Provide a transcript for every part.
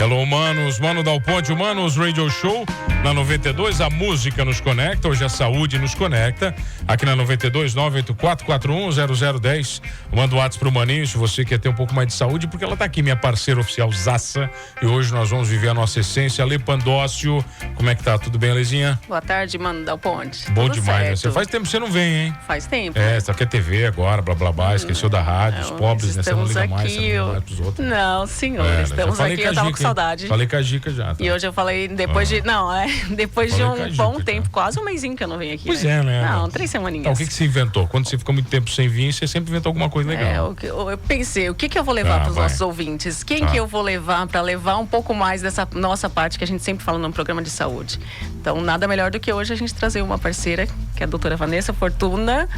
Hello, manos. Mano Dal Ponte, Manos Radio Show. Na 92, a música nos conecta. Hoje a saúde nos conecta. Aqui na 92, 984410010. Manda o WhatsApp pro Maninho, se você quer ter um pouco mais de saúde, porque ela tá aqui, minha parceira oficial Zaça. E hoje nós vamos viver a nossa essência. Ale Pandócio, como é que tá? Tudo bem, Alezinha? Boa tarde, Mano Dal Ponte. Bom Tudo demais, certo. né? Faz tempo que você não vem, hein? Faz tempo. Você quer TV agora, blá blá blá, esqueceu da rádio, os pobres, né? Você não liga mais, você não liga mais pros outros. Não, senhor, estamos aqui, eu tava com saudade. Falei com a Gica já. Tá? E hoje eu falei, depois de um bom tempo, quase um mêsinho que eu não venho aqui. Pois é, né? Não, 3 semaninhas. Então, o que você inventou? Quando você fica muito tempo sem vir, você sempre inventa alguma coisa legal. Eu pensei, o que eu vou levar para os nossos ouvintes? Quem que eu vou levar para levar um pouco mais dessa nossa parte que a gente sempre fala num programa de saúde? Então, nada melhor do que hoje a gente trazer uma parceira, que é a doutora Vanessa Fortuna,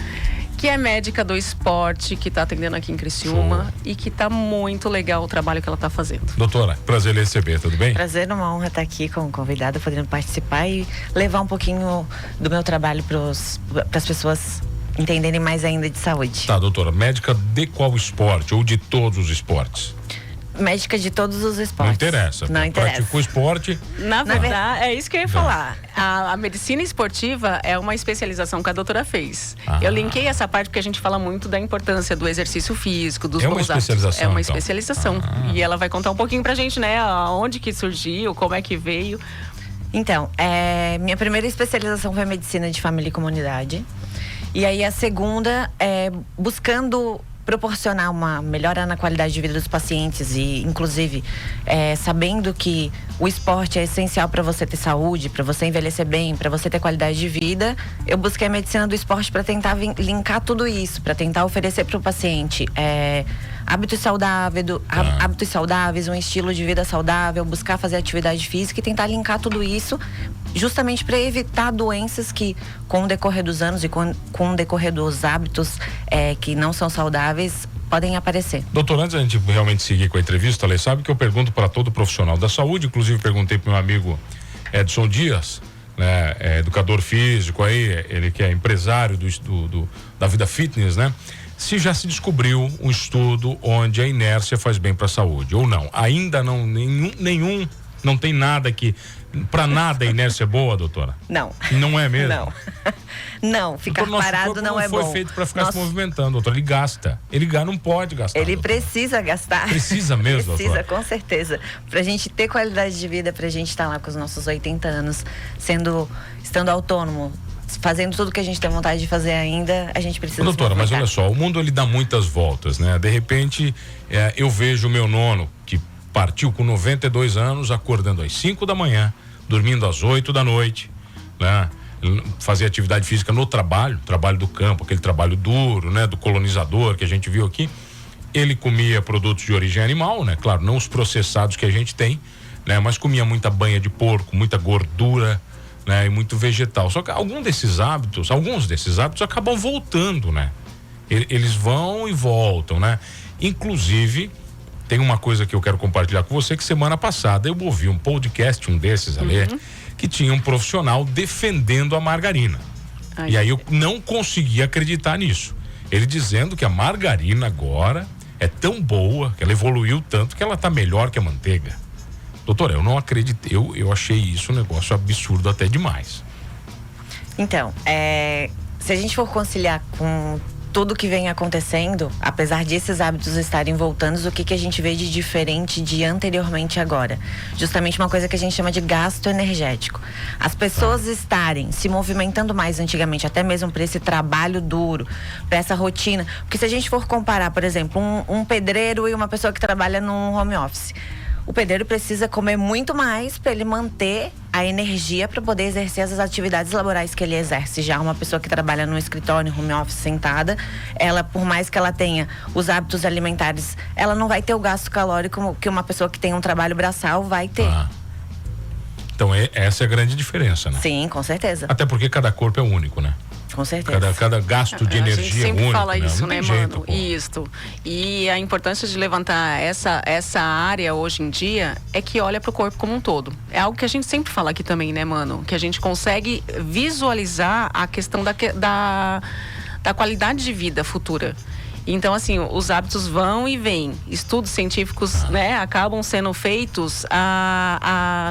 que é médica do esporte, que está atendendo aqui em Criciúma e que está muito legal o trabalho que ela está fazendo. Doutora, prazer em receber, tudo bem? Prazer, uma honra estar aqui como convidada, podendo participar e levar um pouquinho do meu trabalho para as pessoas entenderem mais ainda de saúde. Tá, doutora, médica de qual esporte ou de todos os esportes? Médica de todos os esportes. Não interessa. Não interessa. Praticou esporte. Na verdade, é isso que eu ia falar. A medicina esportiva é uma especialização que a doutora fez. Eu linkei essa parte porque a gente fala muito da importância do exercício físico, dos bons hábitos. É uma especialização. E ela vai contar um pouquinho pra gente, né? Onde que surgiu, como é que veio. Então, minha primeira especialização foi medicina de família e comunidade. E aí a segunda é buscando proporcionar uma melhora na qualidade de vida dos pacientes e, inclusive, sabendo que o esporte é essencial para você ter saúde, para você envelhecer bem, para você ter qualidade de vida, eu busquei a medicina do esporte para tentar linkar tudo isso, para tentar oferecer para o paciente hábitos saudáveis, um estilo de vida saudável, buscar fazer atividade física e tentar linkar tudo isso justamente para evitar doenças que, com o decorrer dos anos e com o decorrer dos hábitos que não são saudáveis, podem aparecer. Doutor, antes da gente realmente seguir com a entrevista, ela sabe que eu pergunto para todo profissional da saúde, inclusive perguntei para meu amigo Edson Dias, né, educador físico aí, ele que é empresário da vida fitness, né? Se já se descobriu um estudo onde a inércia faz bem para a saúde ou não. Ainda não, nenhum, não tem nada que, para nada a inércia é boa, doutora? Não. Não é mesmo? Não. Não, ficar doutor, parado não é bom. Não foi feito para ficar se movimentando, doutor. Ele gasta. Ele não pode gastar. Ele doutor. Precisa gastar. Precisa mesmo, Precisa, doutor? com certeza. Pra gente ter qualidade de vida, pra gente estar lá com os nossos 80 anos, estando autônomo, fazendo tudo que a gente tem vontade de fazer ainda, a gente precisa. Doutora, mas olha só, o mundo ele dá muitas voltas, né? De repente, eu vejo o meu nono, que partiu com 92 anos, acordando às 5 da manhã, dormindo às 8 da noite, né? Fazer atividade física no trabalho do campo, aquele trabalho duro, né? Do colonizador que a gente viu aqui. Ele comia produtos de origem animal, né? Claro, não os processados que a gente tem, né? Mas comia muita banha de porco, muita gordura, né? E muito vegetal. Só que alguns desses hábitos acabam voltando, né? Eles vão e voltam, né? Inclusive, tem uma coisa que eu quero compartilhar com você, que semana passada eu ouvi um podcast, um desses ali, que tinha um profissional defendendo a margarina. E aí eu não consegui acreditar nisso. Ele dizendo que a margarina agora é tão boa, que ela evoluiu tanto, que ela tá melhor que a manteiga. Doutora, eu não acreditei, eu achei isso um negócio absurdo até demais. Então, se a gente for conciliar com tudo que vem acontecendo, apesar desses hábitos estarem voltando, o que a gente vê de diferente de anteriormente agora? Justamente uma coisa que a gente chama de gasto energético. As pessoas estarem se movimentando mais antigamente, até mesmo para esse trabalho duro, para essa rotina. Porque se a gente for comparar, por exemplo, um pedreiro e uma pessoa que trabalha num home office, o pedreiro precisa comer muito mais para ele manter a energia para poder exercer as atividades laborais que ele exerce. Já uma pessoa que trabalha no escritório, home office, sentada, ela, por mais que ela tenha os hábitos alimentares, ela não vai ter o gasto calórico que uma pessoa que tem um trabalho braçal vai ter. Então essa é a grande diferença, né? Sim, com certeza. Até porque cada corpo é único, né? Com certeza. Cada gasto de energia é único. A gente sempre fala né? isso, Não né, tem mano? jeito, Isso. E a importância de levantar essa área hoje em dia é que olha pro corpo como um todo. É algo que a gente sempre fala aqui também, né, mano? Que a gente consegue visualizar a questão da qualidade de vida futura. Então, assim, os hábitos vão e vêm. Estudos científicos, né, acabam sendo feitos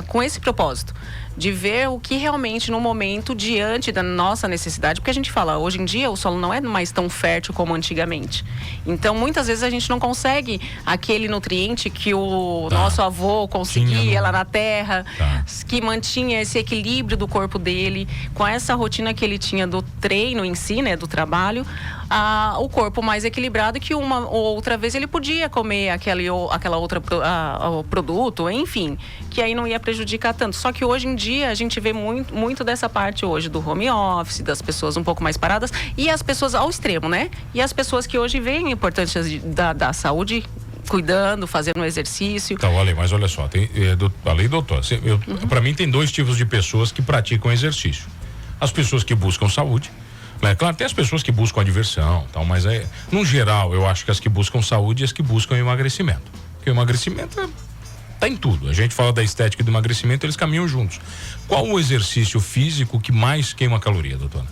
com esse propósito. De ver o que realmente no momento, diante da nossa necessidade, porque a gente fala, hoje em dia o solo não é mais tão fértil como antigamente. Então, muitas vezes a gente não consegue aquele nutriente que o nosso avô conseguia lá na terra, que mantinha esse equilíbrio do corpo dele, com essa rotina que ele tinha do treino em si, né, do trabalho, o corpo mais equilibrado, que uma ou outra vez ele podia comer aquela outra produto, enfim, que aí não ia prejudicar tanto. Só que hoje em dia a gente vê muito dessa parte hoje do home office, das pessoas um pouco mais paradas e as pessoas ao extremo, né? E as pessoas que hoje veem a importância da saúde, cuidando, fazendo exercício. Então, mas olha só, além, doutor, para mim tem 2 tipos de pessoas que praticam exercício. As pessoas que buscam saúde, né? Claro, tem as pessoas que buscam a diversão, tal, mas no geral, eu acho que as que buscam saúde e as que buscam emagrecimento. Porque o emagrecimento tá em tudo. A gente fala da estética e do emagrecimento, eles caminham juntos. Qual o exercício físico que mais queima caloria, doutora?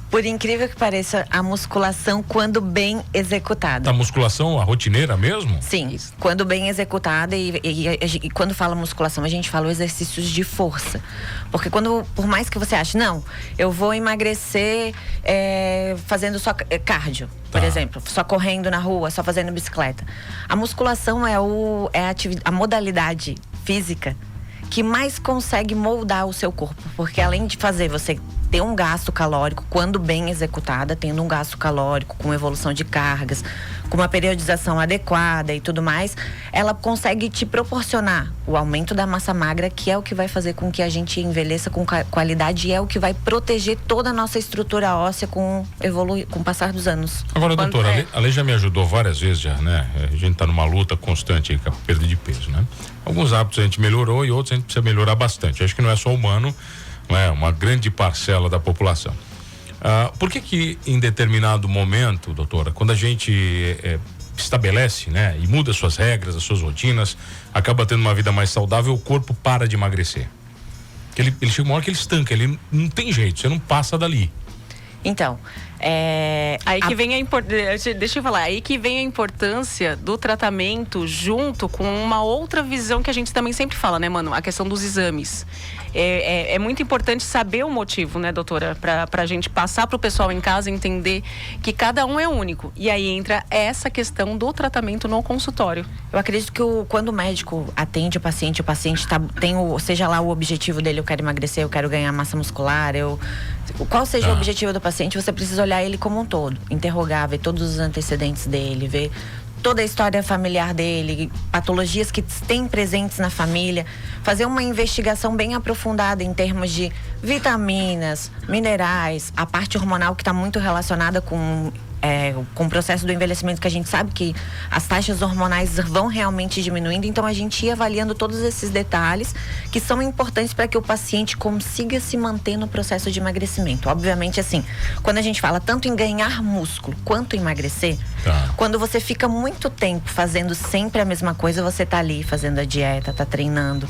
Por incrível que pareça, a musculação, quando bem executada. A musculação, a rotineira mesmo? Sim, quando bem executada e quando fala musculação, a gente fala exercícios de força. Porque por mais que você ache, não, eu vou emagrecer fazendo só cardio, por exemplo, só correndo na rua, só fazendo bicicleta. A musculação é a modalidade física que mais consegue moldar o seu corpo, porque além de fazer você ter um gasto calórico, quando bem executada, tendo um gasto calórico com evolução de cargas, com uma periodização adequada e tudo mais, ela consegue te proporcionar o aumento da massa magra, que é o que vai fazer com que a gente envelheça com qualidade e é o que vai proteger toda a nossa estrutura óssea com o passar dos anos. Agora, doutora, a lei já me ajudou várias vezes já, né? A gente tá numa luta constante aí com a perda de peso, né? Alguns hábitos a gente melhorou e outros a gente precisa melhorar bastante. Acho que não é só humano, não é uma grande parcela da população. Por que em determinado momento, doutora, quando a gente estabelece, né, e muda suas regras, as suas rotinas, acaba tendo uma vida mais saudável, o corpo para de emagrecer? Ele chega uma hora que ele estanca, ele não tem jeito, você não passa dali. Então, aí que vem deixa eu falar, aí que vem a importância do tratamento junto com uma outra visão que a gente também sempre fala, né, mano? A questão dos exames. É muito importante saber o motivo, né, doutora? Pra gente passar pro pessoal em casa entender que cada um é único. E aí entra essa questão do tratamento no consultório. Eu acredito que quando o médico atende o paciente tem seja lá o objetivo dele, eu quero emagrecer, eu quero ganhar massa muscular, qual seja o objetivo do paciente, você precisa olhar ele como um todo, interrogar, ver todos os antecedentes dele, ver toda a história familiar dele, patologias que tem presentes na família, fazer uma investigação bem aprofundada em termos de vitaminas, minerais, a parte hormonal que está muito relacionada com o processo do envelhecimento, que a gente sabe que as taxas hormonais vão realmente diminuindo, então a gente ia avaliando todos esses detalhes que são importantes para que o paciente consiga se manter no processo de emagrecimento. Obviamente, assim, quando a gente fala tanto em ganhar músculo quanto emagrecer, quando você fica muito tempo fazendo sempre a mesma coisa, você tá ali fazendo a dieta, tá treinando,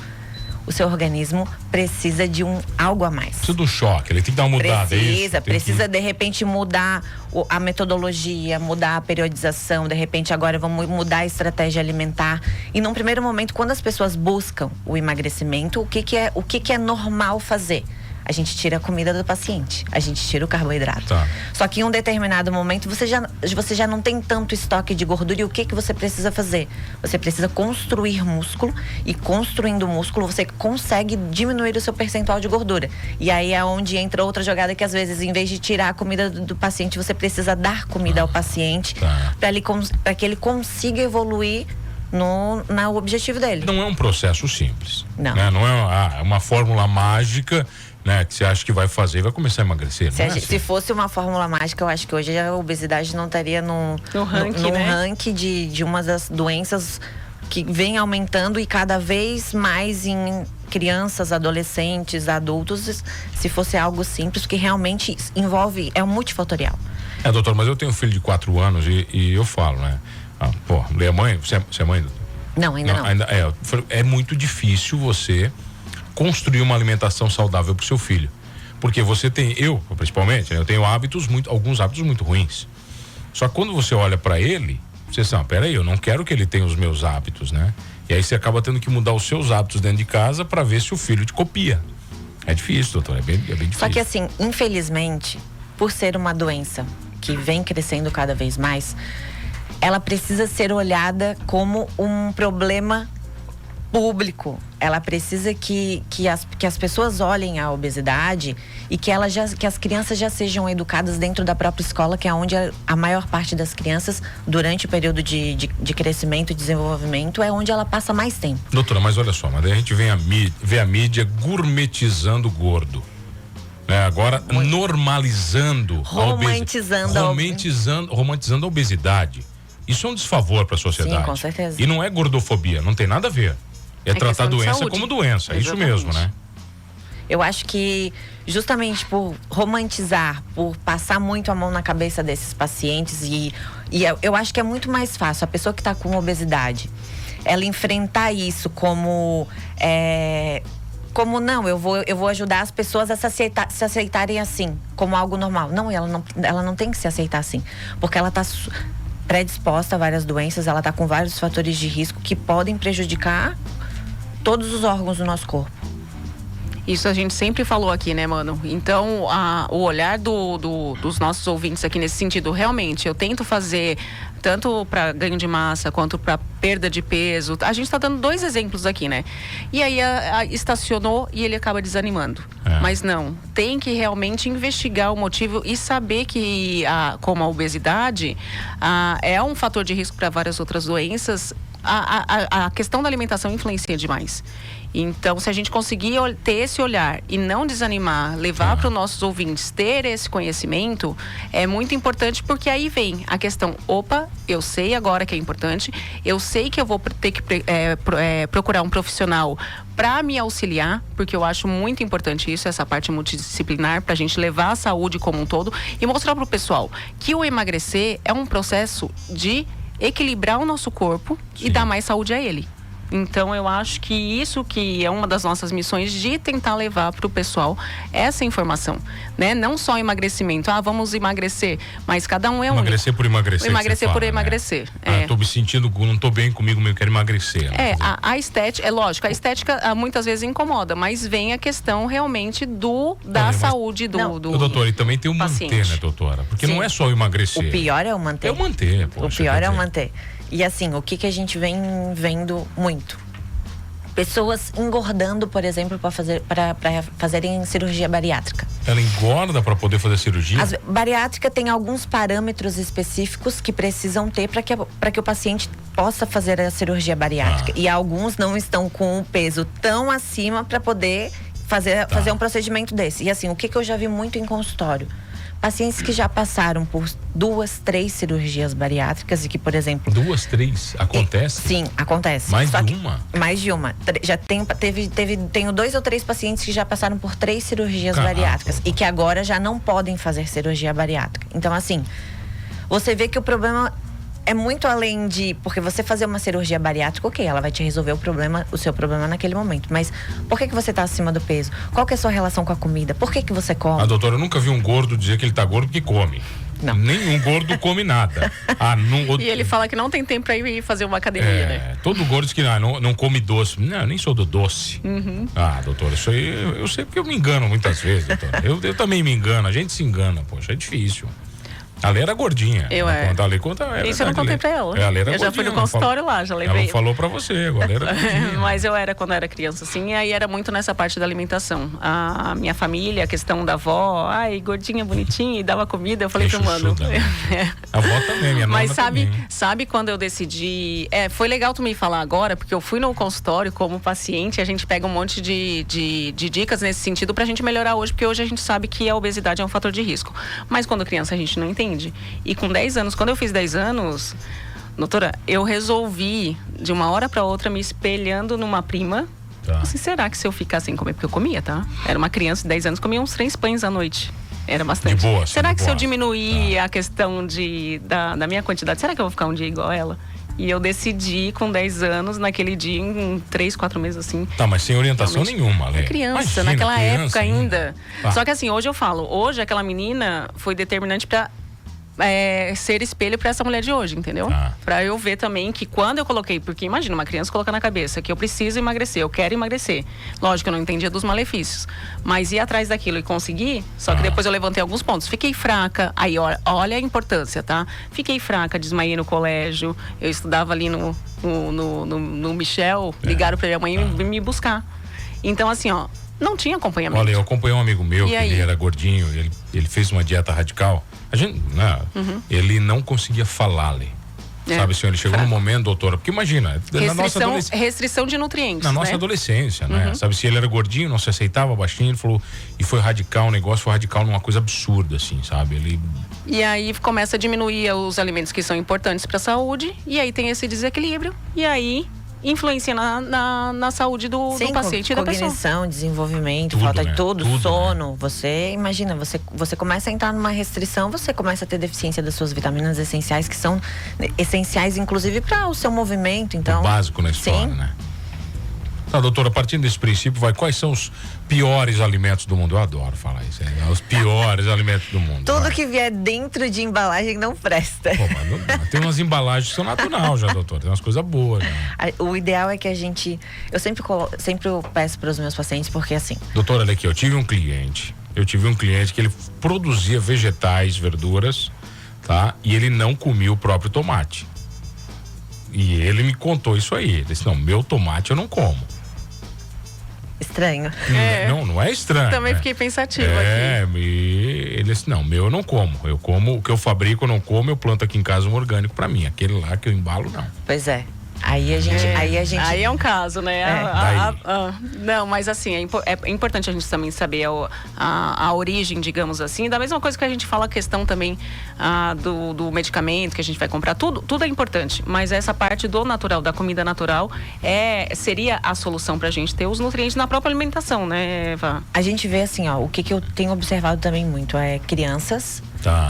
o seu organismo precisa de algo a mais. Precisa do choque, ele tem que dar uma mudada. Precisa de repente mudar a metodologia, mudar a periodização, de repente agora vamos mudar a estratégia alimentar. E num primeiro momento, quando as pessoas buscam o emagrecimento, o que é normal fazer? A gente tira a comida do paciente, a gente tira o carboidrato. Só que em um determinado momento você já não tem tanto estoque de gordura, e o que você precisa fazer? Você precisa construir músculo, e construindo músculo você consegue diminuir o seu percentual de gordura. E aí é onde entra outra jogada, que às vezes em vez de tirar a comida do paciente, você precisa dar comida ao paciente para que ele consiga evoluir no objetivo dele. Não é um processo simples. Não. Né? Não é uma fórmula mágica, né, que você acha que vai fazer e vai começar a emagrecer. Se fosse uma fórmula mágica, eu acho que hoje a obesidade não estaria no ranking de uma das doenças que vem aumentando, e cada vez mais em crianças, adolescentes, adultos, se fosse algo simples, que realmente envolve, é um multifatorial. Doutor, mas eu tenho um filho de 4 anos e eu falo, né? Lê a mãe? Você é mãe? Não, ainda não. É muito difícil você construir uma alimentação saudável para o seu filho, porque você tem, principalmente, né, eu tenho alguns hábitos muito ruins, Só que quando você olha para ele, você sabe, peraí, eu não quero que ele tenha os meus hábitos, né? E aí você acaba tendo que mudar os seus hábitos dentro de casa para ver se o filho te copia. É difícil, doutor, é bem difícil. Só que assim, infelizmente, por ser uma doença que vem crescendo cada vez mais, ela precisa ser olhada como um problema público. Ela precisa que as pessoas olhem a obesidade e que as crianças já sejam educadas dentro da própria escola, que é onde a maior parte das crianças, durante o período de crescimento e desenvolvimento, é onde ela passa mais tempo. Doutora, mas olha só, mas a gente vê a mídia gourmetizando o gordo. Agora normalizando romantizando a obesidade. Isso é um desfavor para a sociedade. Sim, com certeza. E não é gordofobia, não tem nada a ver. É tratar a doença como doença, é isso mesmo, né? Eu acho que justamente por romantizar, por passar muito a mão na cabeça desses pacientes e eu acho que é muito mais fácil a pessoa que está com obesidade, ela enfrentar isso como não, eu vou ajudar as pessoas a se aceitarem assim, como algo normal. Não, ela não tem que se aceitar assim, porque ela está predisposta a várias doenças, ela está com vários fatores de risco que podem prejudicar todos os órgãos do nosso corpo. Isso a gente sempre falou aqui, né, mano? Então, o olhar dos nossos ouvintes aqui nesse sentido, realmente, eu tento fazer tanto para ganho de massa quanto para perda de peso. A gente está dando 2 exemplos aqui, né? E aí estacionou e ele acaba desanimando. Mas não, tem que realmente investigar o motivo e saber que, como a obesidade é um fator de risco para várias outras doenças, a questão da alimentação influencia demais. Então, se a gente conseguir ter esse olhar e não desanimar, levar para os nossos ouvintes ter esse conhecimento, é muito importante, porque aí vem a questão, opa, eu sei agora que é importante, eu sei que eu vou ter que procurar um profissional para me auxiliar, porque eu acho muito importante isso, essa parte multidisciplinar, para a gente levar a saúde como um todo e mostrar para o pessoal que o emagrecer é um processo de equilibrar o nosso corpo e dar mais saúde a ele. Então, eu acho que isso que é uma das nossas missões, de tentar levar para o pessoal essa informação, né? Não só emagrecimento, vamos emagrecer, mas cada um é um. Emagrecer por emagrecer. Emagrecer por emagrecer. Né? Tô me sentindo, não tô bem comigo, eu quero emagrecer. A estética, é lógico, a estética muitas vezes incomoda, mas vem a questão realmente da saúde do doutor, e também tem o paciente. Manter, né, doutora? Porque não é só o emagrecer. O pior é o manter. É o manter, poxa, o pior é o manter. E assim, o que a gente vem vendo muito? Pessoas engordando, por exemplo, para fazerem cirurgia bariátrica. Ela engorda para poder fazer cirurgia? A bariátrica tem alguns parâmetros específicos que precisam ter para que o paciente possa fazer a cirurgia bariátrica. E alguns não estão com o peso tão acima para poder fazer um procedimento desse. E assim, o que eu já vi muito em consultório? Pacientes que já passaram por 2, 3 cirurgias bariátricas e que, por exemplo... 2, 3? Acontece? Sim, acontece. Mais de uma? Mais de uma. Já tenho 2 ou 3 pacientes que já passaram por 3 cirurgias bariátricas e que agora já não podem fazer cirurgia bariátrica. Então, assim, você vê que o problema é muito além de... Porque você fazer uma cirurgia bariátrica, ok, ela vai te resolver o seu problema naquele momento. Mas por que você está acima do peso? Qual que é a sua relação com a comida? Por que você come? Doutora, eu nunca vi um gordo dizer que ele tá gordo porque come. Não. Nenhum gordo come nada. E ele fala que não tem tempo para ir fazer uma academia, né? Todo gordo diz que não come doce. Não, eu nem sou do doce. Doutora, isso aí eu sei porque eu me engano muitas vezes, doutora. Eu também me engano, a gente se engana, poxa, é difícil. A Lê era gordinha. Isso eu não contei pra ela. Eu já fui no consultório lá, já levei. Ela não falou pra você, agora era gordinha. Mas quando eu era criança, assim, e aí era muito nessa parte da alimentação. A minha família, a questão da avó, gordinha, bonitinha, e dava comida, eu falei pro mano. A avó também, minha nona também. Sabe quando eu decidi... foi legal tu me falar agora, porque eu fui no consultório como paciente, a gente pega um monte de dicas nesse sentido pra gente melhorar hoje, porque hoje a gente sabe que a obesidade é um fator de risco. Mas quando criança a gente não entende. E com 10 anos, quando eu fiz 10 anos, doutora, eu resolvi, de uma hora para outra, me espelhando numa prima. Assim, será que se eu ficar sem comer? Porque eu comia, tá? Era uma criança de 10 anos, comia uns 3 pães à noite. Era bastante. De boa, será que de se boa. eu diminuir a questão da minha quantidade, será que eu vou ficar um dia igual a ela? E eu decidi com 10 anos, naquele dia, em 3, 4 meses assim. Mas sem orientação nenhuma, Lê. Criança, naquela época ainda. Só que assim, hoje eu falo, hoje aquela menina foi determinante para ser espelho para essa mulher de hoje, entendeu? Para eu ver também que quando eu coloquei, porque imagina uma criança colocar na cabeça que eu preciso emagrecer, eu quero emagrecer. Lógico, eu não entendia dos malefícios, mas ir atrás daquilo e conseguir, só que depois eu levantei alguns pontos. Fiquei fraca, aí olha a importância, tá? Fiquei fraca, desmaiei no colégio, eu estudava ali no Michel, ligaram para minha mãe me buscar. Então assim, ó, não tinha acompanhamento. Olha, eu acompanhei um amigo meu, que ele era gordinho, ele fez uma dieta radical. A gente, ele não conseguia falar ali. Sabe, assim, ele chegou num momento, doutora, porque imagina, na nossa adolescência. Restrição de nutrientes. Na nossa adolescência, né? Sabe, se ele era gordinho, não se aceitava baixinho, ele falou, e foi radical, o negócio foi radical numa coisa absurda, assim, sabe? Ele. E aí começa a diminuir os alimentos que são importantes para a saúde, e aí tem esse desequilíbrio, e aí influencia na saúde do paciente e da pessoa. Cognição, desenvolvimento, falta de tudo, sono. Né? Você imagina, você começa a entrar numa restrição, você começa a ter deficiência das suas vitaminas essenciais, que são essenciais, inclusive, para o seu movimento. Então, o básico na história, né? Tá, doutora, partindo desse princípio, quais são os piores alimentos do mundo? Eu adoro falar isso, os piores alimentos do mundo. Tudo que vier dentro de embalagem não presta. Pô, mas tem umas embalagens que são natural já, doutora, tem umas coisas boas. Né? O ideal é que a gente, eu sempre peço para os meus pacientes, porque assim... Doutora, olha aqui, eu tive um cliente que ele produzia vegetais, verduras, tá? E ele não comia o próprio tomate. E ele me contou isso aí, ele disse, não, meu tomate eu não como. Estranho. Não é estranho. Também fiquei pensativa aqui. Ele disse, não, meu eu não como. Eu como o que eu fabrico, eu não como, eu planto aqui em casa um orgânico pra mim. Aquele lá que eu embalo, não. Pois é. Aí a gente... Aí é um caso, né? Não, mas assim, é importante a gente também saber a origem, digamos assim. Da mesma coisa que a gente fala a questão também do medicamento que a gente vai comprar. Tudo é importante. Mas essa parte do natural, da comida natural, seria a solução pra gente ter os nutrientes na própria alimentação, né, Eva? A gente vê assim, o que eu tenho observado também muito é crianças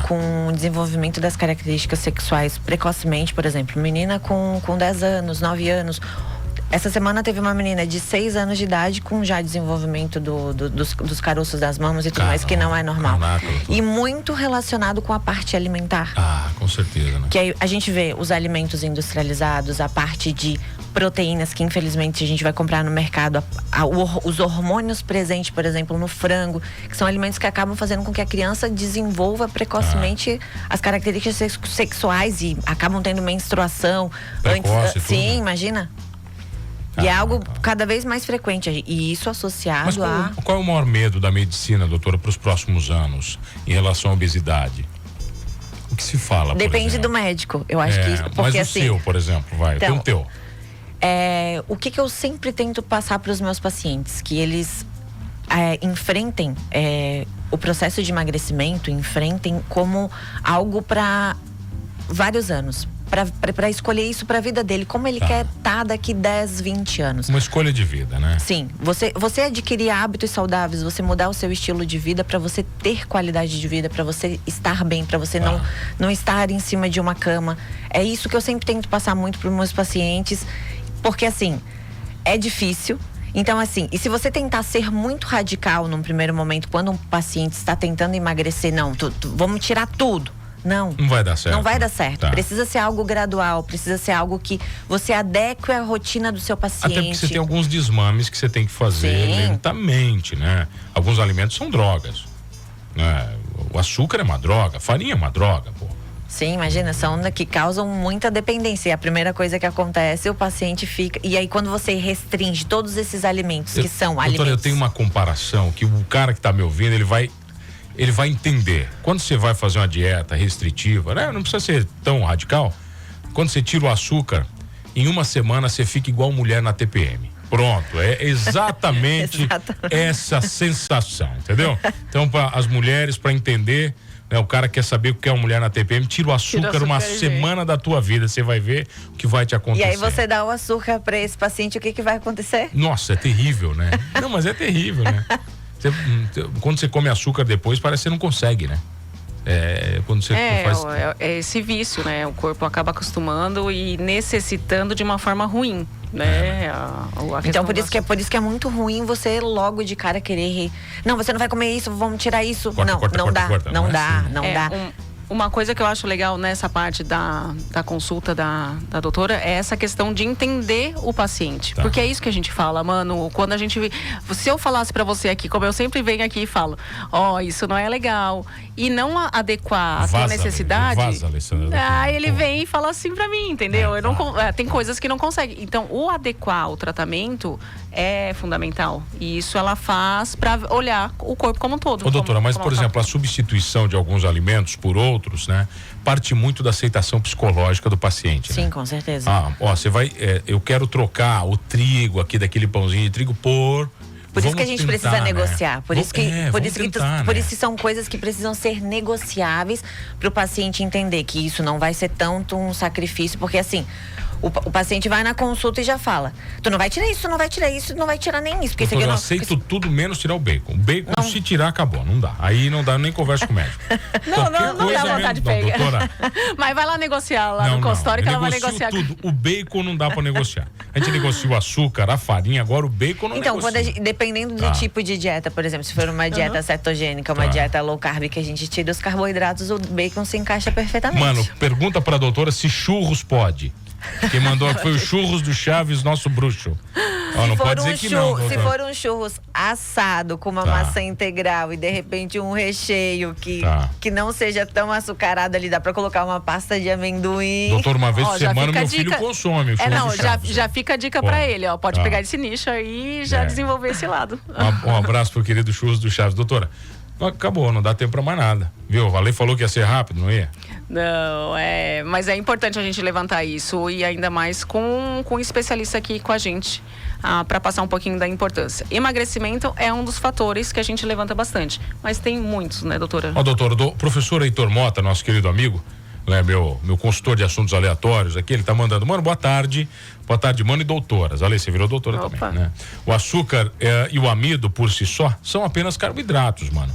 com desenvolvimento das características sexuais precocemente, por exemplo, menina com 10 anos, 9 anos. Essa semana teve uma menina de 6 anos de idade com já desenvolvimento dos caroços das mamas e tudo mais, que não é normal. E muito relacionado com a parte alimentar. Com certeza, né? Que aí a gente vê os alimentos industrializados, a parte de proteínas que infelizmente a gente vai comprar no mercado, os hormônios presentes, por exemplo, no frango, que são alimentos que acabam fazendo com que a criança desenvolva precocemente as características sexuais e acabam tendo menstruação. Precoce, sim, imagina. E é algo cada vez mais frequente. E isso associado qual é o maior medo da medicina, doutora, para os próximos anos em relação à obesidade? O que se fala, Depende do médico. Eu acho que... Porque, mas o seu, por exemplo, tem o teu. O que eu sempre tento passar para os meus pacientes? Que eles enfrentem o processo de emagrecimento, enfrentem como algo para vários anos. Para escolher isso para a vida dele, como ele quer estar daqui 10, 20 anos. Uma escolha de vida, né? Sim, você adquirir hábitos saudáveis, você mudar o seu estilo de vida para você ter qualidade de vida, para você estar bem, para você não estar em cima de uma cama. É isso que eu sempre tento passar muito para os meus pacientes, porque assim, é difícil. Então assim, e se você tentar ser muito radical num primeiro momento, quando um paciente está tentando emagrecer, vamos tirar tudo. Não vai dar certo. Não vai dar certo. Precisa ser algo gradual, precisa ser algo que você adeque à rotina do seu paciente. Até porque você tem alguns desmames que você tem que fazer lentamente, né? Alguns alimentos são drogas, né? O açúcar é uma droga, a farinha é uma droga, pô. Sim, imagina, são que causam muita dependência. E a primeira coisa que acontece, o paciente fica... E aí quando você restringe todos esses alimentos que são alimentos... Doutora, eu tenho uma comparação que o cara que está me ouvindo, ele vai entender. Quando você vai fazer uma dieta restritiva, né? Não precisa ser tão radical. Quando você tira o açúcar, em uma semana você fica igual mulher na TPM. Pronto, é exatamente essa sensação, entendeu? Então, para as mulheres, para entender, né, o cara quer saber o que é uma mulher na TPM, tira o açúcar uma semana da tua vida, você vai ver o que vai te acontecer. E aí você dá o açúcar para esse paciente, o que vai acontecer? Nossa, é terrível, né? Não, mas é terrível, né? Quando você come açúcar depois, parece que você não consegue, né? Quando você faz... é esse vício, né? O corpo acaba acostumando e necessitando de uma forma ruim, né? Então por isso que é muito ruim você logo de cara querer... Não, você não vai comer isso, vamos tirar isso. Corta, não dá. Uma coisa que eu acho legal nessa parte da consulta da doutora é essa questão de entender o paciente. Tá. Porque é isso que a gente fala, mano. Quando a gente... Se eu falasse pra você aqui, como eu sempre venho aqui e falo, isso não é legal, e não adequar a tua necessidade... Aí ele vem e fala assim pra mim, entendeu? Tem coisas que não consegue. Então, o adequar o tratamento é fundamental. E isso ela faz pra olhar o corpo como um todo. Ô, doutora, mas, por exemplo, a substituição de alguns alimentos por outros, né? Parte muito da aceitação psicológica do paciente. Sim, né? Com certeza. Você vai... eu quero trocar o trigo aqui daquele pãozinho de trigo por... Por isso que a gente precisa negociar. Por isso que são coisas que precisam ser negociáveis para o paciente entender que isso não vai ser tanto um sacrifício, porque assim, o paciente vai na consulta e já fala: tu não vai tirar isso, não vai tirar isso, não vai tirar nem isso. Porque eu aceito tudo menos tirar o bacon. O bacon, não. Se tirar, acabou. Não dá. Aí não dá, nem conversa com o médico. Não dá vontade de pegar. Doutora. Mas vai lá negociar lá no consultório que ela vai negociar. Tudo. O bacon não dá pra negociar. A gente negocia o açúcar, a farinha, agora o bacon não negocia. Então, dependendo do tipo de dieta, por exemplo, se for uma dieta cetogênica, uma dieta low carb que a gente tira os carboidratos, o bacon se encaixa perfeitamente. Mano, pergunta pra doutora se churros pode. Quem mandou foi o churros do Chaves, nosso bruxo. Não pode dizer que não. Se for um churros assado com uma maçã integral e de repente um recheio que não seja tão açucarado ali, dá pra colocar uma pasta de amendoim. Doutor, uma vez por semana meu filho consome o churros do Chaves. Já fica a dica pra ele, pode pegar esse nicho aí e já desenvolver esse lado. Um abraço pro querido churros do Chaves. Doutora, acabou, não dá tempo pra mais nada. Viu? O Valei falou que ia ser rápido, não ia? Não, mas é importante a gente levantar isso, e ainda mais com um especialista aqui com a gente, para passar um pouquinho da importância. Emagrecimento é um dos fatores que a gente levanta bastante, mas tem muitos, né, doutora? Doutora, o professor Heitor Mota, nosso querido amigo, né, meu consultor de assuntos aleatórios aqui, ele tá mandando: mano, boa tarde, mano, e doutoras. Olha aí, você virou doutora também, né? O açúcar e o amido por si só são apenas carboidratos, mano.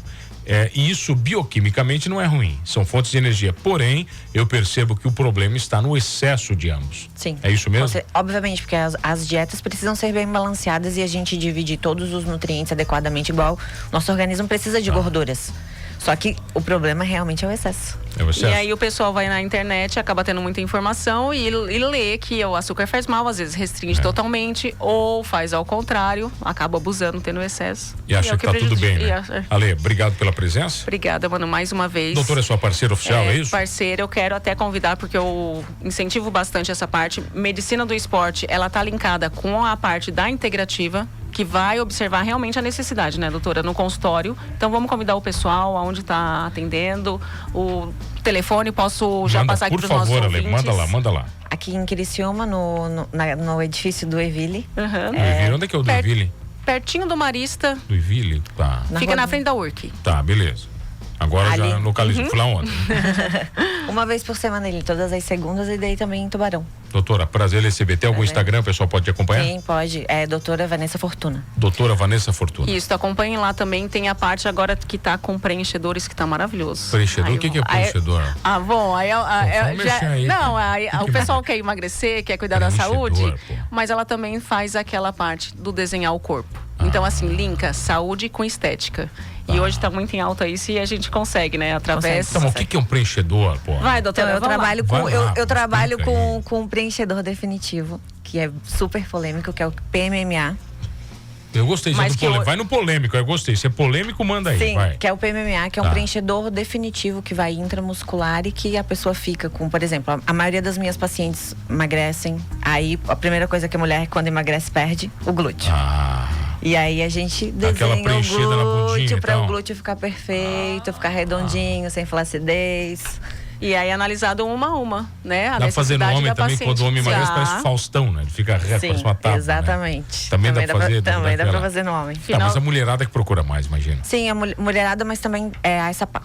E isso bioquimicamente não é ruim, são fontes de energia, porém eu percebo que o problema está no excesso de ambos. Sim. É isso mesmo? Obviamente, porque as dietas precisam ser bem balanceadas e a gente divide todos os nutrientes adequadamente, igual nosso organismo precisa de gorduras. Só que o problema realmente é o excesso. E aí o pessoal vai na internet, acaba tendo muita informação e lê que o açúcar faz mal, às vezes restringe totalmente, ou faz ao contrário, acaba abusando, tendo excesso. E acha que tá tudo bem, né? Ale, obrigado pela presença. Obrigada, mano, mais uma vez. Doutora é sua parceira oficial, é isso? Parceira, eu quero até convidar, porque eu incentivo bastante essa parte. Medicina do esporte, ela tá linkada com a parte da integrativa, que vai observar realmente a necessidade, né, doutora, no consultório. Então vamos convidar o pessoal aonde está atendendo, o telefone, posso já passar aqui para os nossos ouvintes. Por favor, Ale, manda lá. Aqui em Criciúma, no edifício do Eville. Eville, onde é que é o do Eville? Pertinho do Marista. Do Eville, tá. Fica na frente da URC. Tá, beleza. Agora já localizei. Fui lá ontem. Uma vez por semana ele, todas as segundas, e daí também em Tubarão. Doutora, prazer receber. Tem algum Instagram, o pessoal pode te acompanhar? Sim, pode. É doutora Vanessa Fortuna. Doutora Vanessa Fortuna. Isso, acompanhem lá também. Tem a parte agora que tá com preenchedores, que tá maravilhoso. Preenchedor? O que é preenchedor? Bom, o pessoal quer emagrecer, quer cuidar da saúde, mas ela também faz aquela parte do desenhar o corpo. Então, assim, linka saúde com estética. E hoje tá muito em alta isso, e a gente consegue, né? Através... Então, o que é um preenchedor, pô? Vai, doutora, eu trabalho com um preenchedor definitivo, que é super polêmico, que é o PMMA. Eu gostei, vai no polêmico, eu gostei. Se é polêmico, manda aí. Sim, vai. Que é o PMMA, que é um preenchedor definitivo que vai intramuscular e que a pessoa fica com, por exemplo, a maioria das minhas pacientes emagrecem. Aí a primeira coisa que a mulher, quando emagrece, perde o glúteo. E aí a gente desenha o glúteo para o glúteo ficar perfeito, ficar redondinho, sem flacidez. E aí analisado uma a uma, né? Dá pra fazer no homem também, paciente. quando o homem emagrece, parece Faustão, né? Ele fica reto, parece uma tábua. Exatamente. Né? Também dá pra fazer no homem. Mas a mulherada que procura mais, imagina. Sim, a mulherada, mas também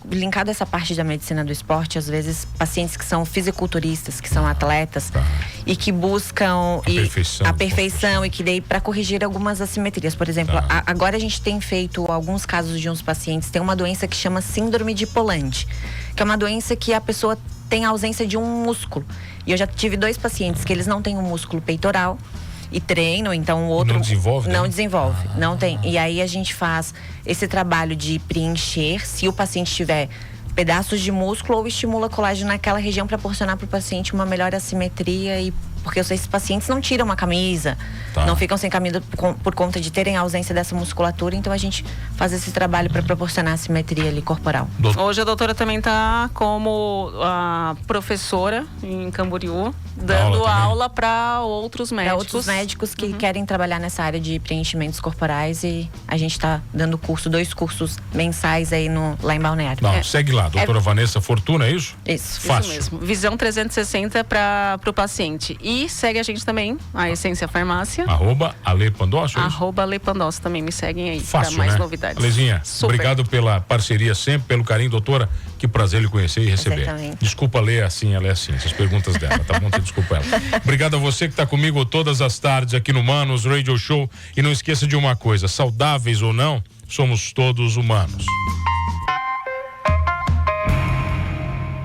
linkado a essa parte da medicina do esporte, às vezes pacientes que são fisiculturistas, que são atletas e que buscam a perfeição e que daí para corrigir algumas assimetrias. Por exemplo, agora a gente tem feito alguns casos de uns pacientes, tem uma doença que chama síndrome de Poland, que é uma doença que a pessoa tem ausência de um músculo. E eu já tive 2 pacientes que eles não têm um músculo peitoral e treinam, então o outro não desenvolve, não desenvolve, não tem. E aí a gente faz esse trabalho de preencher, se o paciente tiver pedaços de músculo ou estimula colágeno naquela região para proporcionar para o paciente uma melhor assimetria e porque esses pacientes não tiram uma camisa, não ficam sem camisa por conta de terem a ausência dessa musculatura, então a gente faz esse trabalho para proporcionar a simetria ali corporal. Hoje a doutora também está como a professora em Camboriú, dando aula para outros médicos. Para outros médicos que querem trabalhar nessa área de preenchimentos corporais e a gente está dando 2 cursos mensais aí lá em Balneário. Segue lá, doutora Vanessa Fortuna, é isso? Isso. Fácil. Isso mesmo. Visão 360 para o paciente. E segue a gente também, a Essência Farmácia. @Ale Pandolfo. @Ale Pandolfo, também me seguem aí para Fácil, mais né? novidades. Alezinha, obrigado pela parceria sempre, pelo carinho, doutora. Que prazer lhe conhecer e receber. Exatamente. Desculpa ler assim, ela é assim, essas perguntas dela, tá bom? Desculpa ela. Obrigado a você que está comigo todas as tardes aqui no Manos Radio Show. E não esqueça de uma coisa, saudáveis ou não, somos todos humanos.